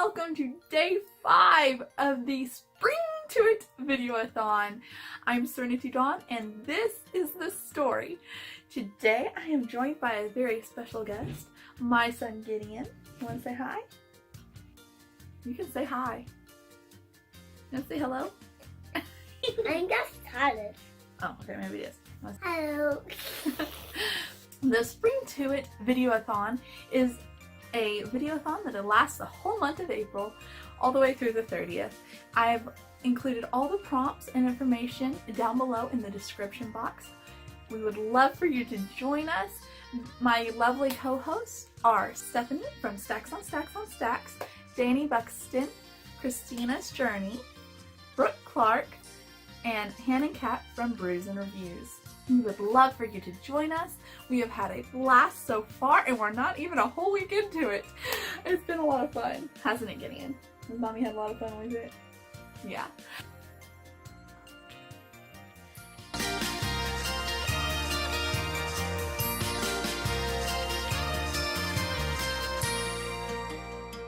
welcome to day 5 of the Spring to It Videoathon. I'm Serenity Dawn, and this is the story. Today I am joined by a very special guest, my son Gideon. You want to say hi? You can say hi. You want to say hello? I'm just tired. Oh, okay, maybe it is. Hello. The Spring to It Videoathon is a videoathon that lasts the whole month of April all the way through the 30th. I've included all the prompts and information down below in the description box. We would love for you to join us. My lovely co-hosts are Stephanie from Stacks on Stacks on Stacks, Danny Buxton, Christina's Journey, Brooke Clark, and Hannah and Kat from Brews and Reviews. We would love for you to join us. We have had a blast so far, and we're not even a whole week into it. It's been a lot of fun, hasn't it, Gideon? Has Mommy had a lot of fun with it? Yeah.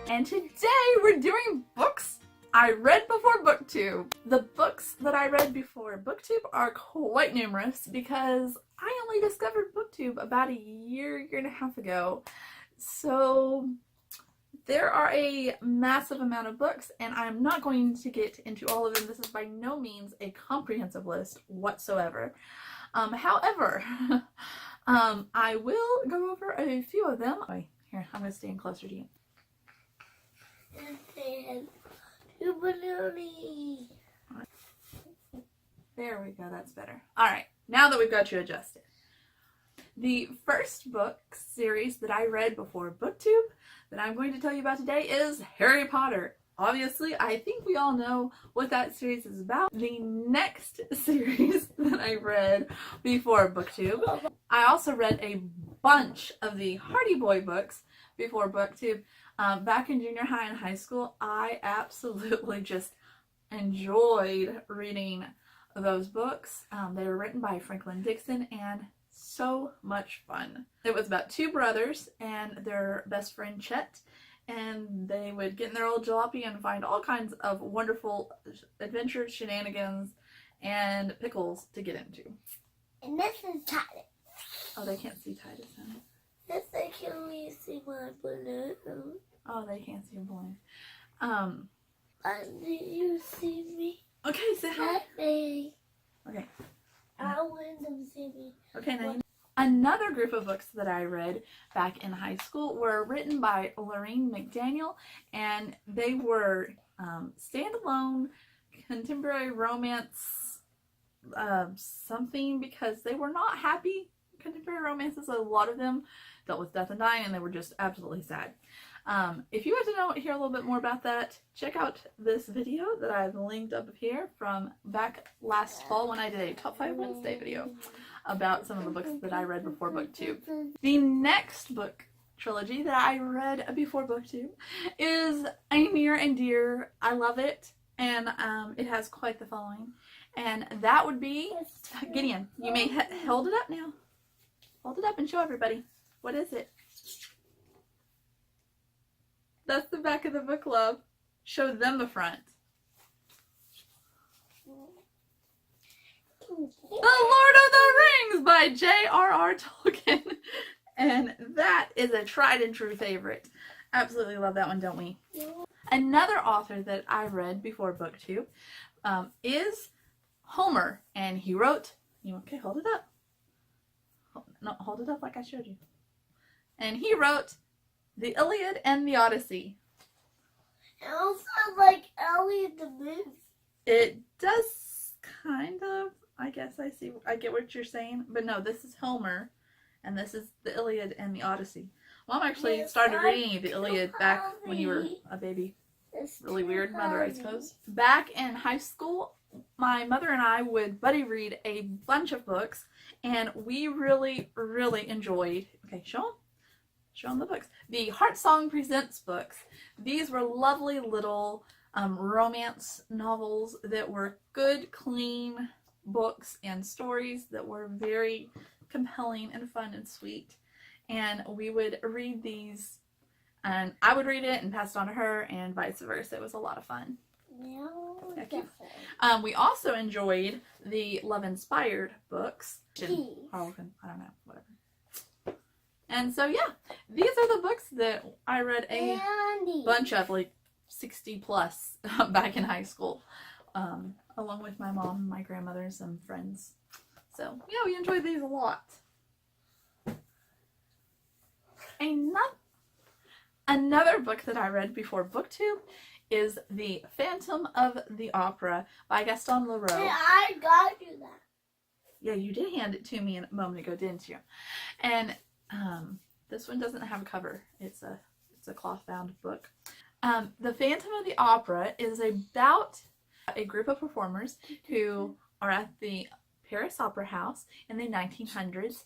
And today we're doing books I read before Booktube. The books that I read before Booktube are quite numerous because I only discovered Booktube about a year and a half ago. So there are a massive amount of books, and I'm not going to get into all of them. This is by no means a comprehensive list whatsoever. However, I will go over a few of them. Wait, here, I'm going to stand closer to you. There we go, that's better. Alright, now that we've got you adjusted. The first book series that I read before Booktube that I'm going to tell you about today is Harry Potter. Obviously, I think we all know what that series is about. The next series that I read before Booktube, I also read a bunch of the Hardy Boy books before Booktube. Back in junior high and high school, I absolutely just enjoyed reading those books. They were written by Franklin Dixon and so much fun. It was about two brothers and their best friend Chet, and they would get in their old jalopy and find all kinds of wonderful adventures, shenanigans, and pickles to get into. And this is Titus. Oh, they can't see Titus, huh? Yes, I can only see my balloon. Oh, they can't see your balloon. Do you see me? Okay, say hi. Hi. Okay. I want them to see me. Okay, now another group of books that I read back in high school were written by Lorraine McDaniel, and they were standalone contemporary romance something, because they were not happy contemporary romances. A lot of them dealt with death and dying, and they were just absolutely sad. If you want to hear a little bit more about that, check out this video that I've linked up here from back last fall when I did a Top 5 Wednesday video about some of the books that I read before Booktube. The next book trilogy that I read before Booktube is A Near and Dear. I love it, and it has quite the following. And that would be, Gideon, you may hold it up now. Hold it up and show everybody. What is it? That's the back of the book, love. Show them the front. The Lord of the Rings by J.R.R. Tolkien. And that is a tried and true favorite. Absolutely love that one, don't we? Yeah. Another author that I read before Booktube is Homer. And he wrote, okay, hold it up. No, hold it up like I showed you. And he wrote The Iliad and the Odyssey. It also like Ellie the Moose. It does kind of. I guess I get what you're saying. But no, this is Homer, and this is the Iliad and the Odyssey. Mom actually started reading the Iliad back when you were a baby. It's really weird mother, I suppose. Back in high school, my mother and I would buddy read a bunch of books, and we really, really enjoyed. Okay, show them the books. The Heart Song Presents books. These were lovely little romance novels that were good, clean books and stories that were very compelling and fun and sweet. And we would read these And I would read it and pass it on to her and vice versa. It was a lot of fun. No, Heck definitely. We also enjoyed the love-inspired books. Peeves. Harlequin, I don't know, whatever. And so yeah, these are the books that I read a Andy. bunch of, like 60 plus, back in high school, along with my mom, my grandmother, and some friends. So yeah, we enjoyed these a lot. Another book that I read before Booktube is The Phantom of the Opera by Gaston Leroux. Hey, I got you that. Yeah, you did hand it to me a moment ago, didn't you? And this one doesn't have a cover. It's a cloth-bound book. The Phantom of the Opera is about a group of performers who are at the Paris Opera House in the 1900s,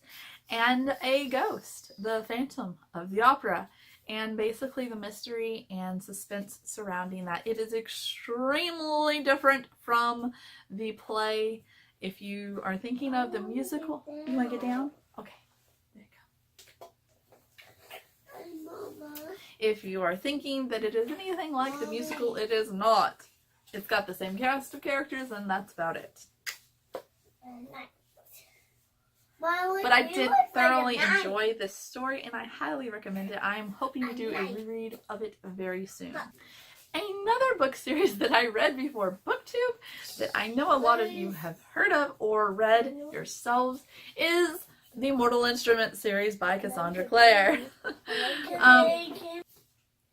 and a ghost, the Phantom of the Opera, and basically the mystery and suspense surrounding that. It is extremely different from the play. If you are thinking of the musical, you want to get down? Okay, there you go. Hi, Mama. If you are thinking that it is anything like the musical, it is not. It's got the same cast of characters, and that's about it. But I did thoroughly enjoy this story, and I highly recommend it. I'm hoping to do a reread of it very soon. Another book series that I read before Booktube that I know a lot of you have heard of or read yourselves is the Mortal Instruments series by Cassandra Clare.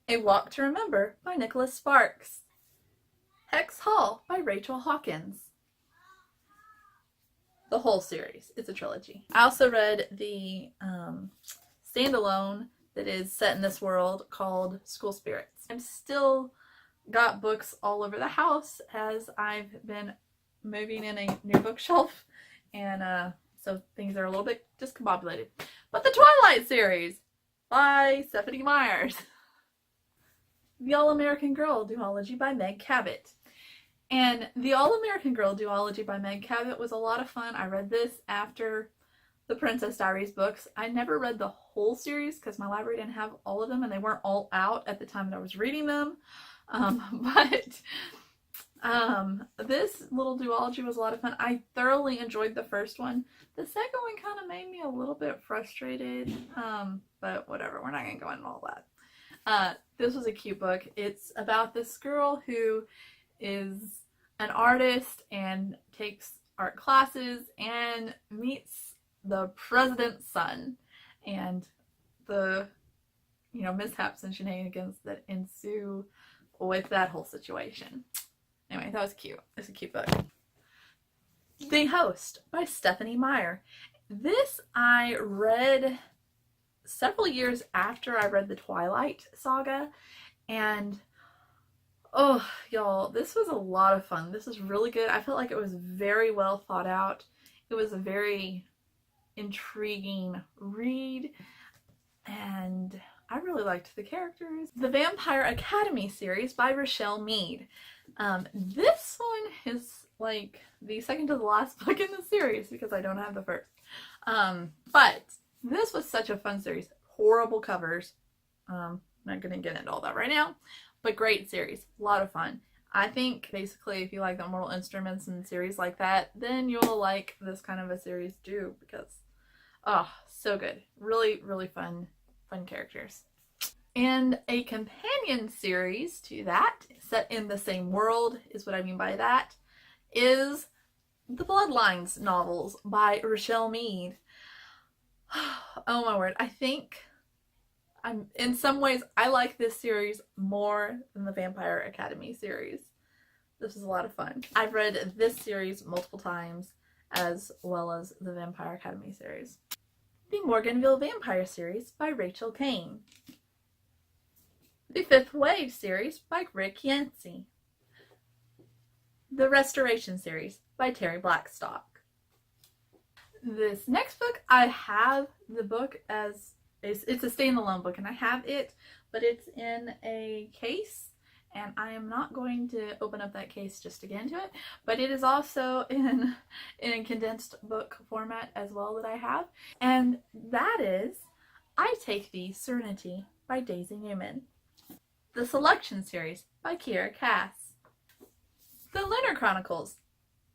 A Walk to Remember by Nicholas Sparks. Hex Hall by Rachel Hawkins. The whole series. It's a trilogy. I also read the standalone that is set in this world called School Spirits. I'm still got books all over the house as I've been moving in a new bookshelf, and so things are a little bit discombobulated. But the Twilight series by Stephanie Myers. The All-American Girl duology by Meg Cabot. And the All-American Girl duology by Meg Cabot was a lot of fun. I read this after the Princess Diaries books. I never read the whole series because my library didn't have all of them, and they weren't all out at the time that I was reading them. This little duology was a lot of fun. I thoroughly enjoyed the first one. The second one kind of made me a little bit frustrated, but whatever. We're not going to go into all that. This was a cute book. It's about this girl who is an artist and takes art classes and meets the president's son, and the mishaps and shenanigans that ensue with that whole situation. Anyway, that was cute. It's a cute book. The Host by Stephanie Meyer. This I read several years after I read the Twilight saga, and oh, y'all, this was a lot of fun. This was really good. I felt like it was very well thought out. It was a very intriguing read, and I really liked the characters. The Vampire Academy series by Rochelle Mead. This one is like the second to the last book in the series because I don't have the first. But this was such a fun series. Horrible covers. Not gonna get into all that right now, but great series. A lot of fun. I think basically if you like the Mortal Instruments and series like that, then you'll like this kind of a series too, because oh, so good. Really, really fun characters. And a companion series to that, set in the same world is what I mean by that, is the Bloodlines novels by Rochelle Mead. Oh my word. I think in some ways I like this series more than the Vampire Academy series. This is a lot of fun. I've read this series multiple times as well as the Vampire Academy series. The Morganville Vampire series by Rachel Kane. The Fifth Wave series by Rick Yancey. The Restoration series by Terry Blackstock. This next book, I have the book as, it's a standalone book and I have it, but it's in a case, and I am not going to open up that case just to get into it, but it is also in a condensed book format as well that I have, and that is I Take Thee, Serenity by Daisy Newman. The Selection Series by Kiera Cass. The Lunar Chronicles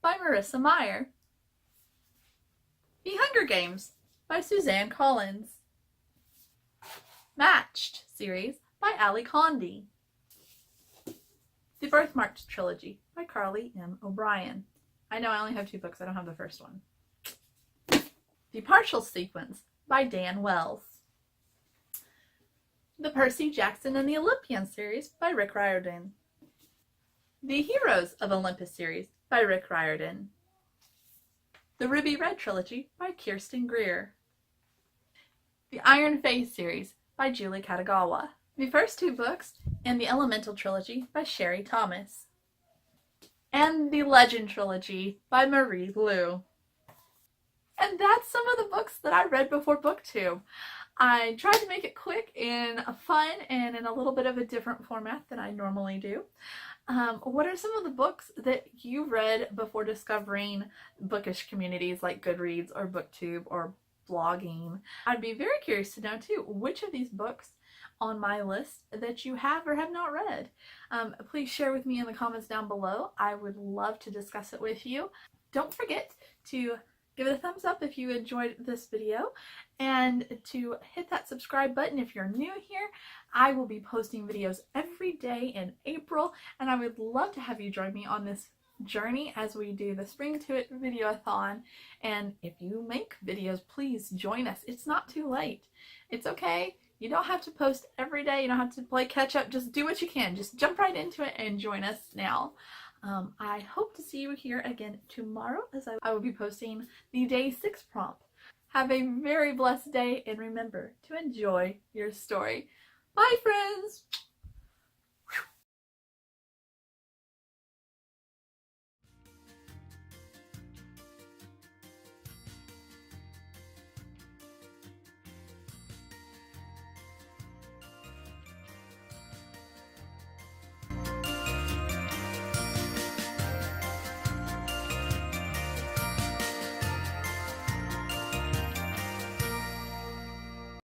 by Marissa Meyer. The Hunger Games by Suzanne Collins. Matched series by Ali Condi. The Birthmarked Trilogy by Carly M. O'Brien. I know I only have 2 books, I don't have the first one. The Partial Sequence by Dan Wells. The Percy Jackson and the Olympian series by Rick Riordan. The Heroes of Olympus series by Rick Riordan. The Ruby Red Trilogy by Kirsten Greer. The Iron Phase series by Julie Katagawa. The first 2 books in the Elemental Trilogy by Sherry Thomas. And the Legend Trilogy by Marie Lu. And that's some of the books that I read before Booktube. I tried to make it quick and fun and in a little bit of a different format than I normally do. What are some of the books that you read before discovering bookish communities like Goodreads or Booktube or blogging? I'd be very curious to know too, which of these books on my list that you have or have not read. Please share with me in the comments down below. I would love to discuss it with you. Don't forget to give it a thumbs up if you enjoyed this video, and to hit that subscribe button if you're new here. I will be posting videos every day in April, and I would love to have you join me on this journey as we do the Spring to It Videoathon. And if you make videos, please join us. It's not too late. It's okay. You don't have to post every day. You don't have to play catch up. Just do what you can. Just jump right into it and join us now. I hope to see you here again tomorrow, as I will be posting the day 6 prompt. Have a very blessed day, and remember to enjoy your story. Bye, friends!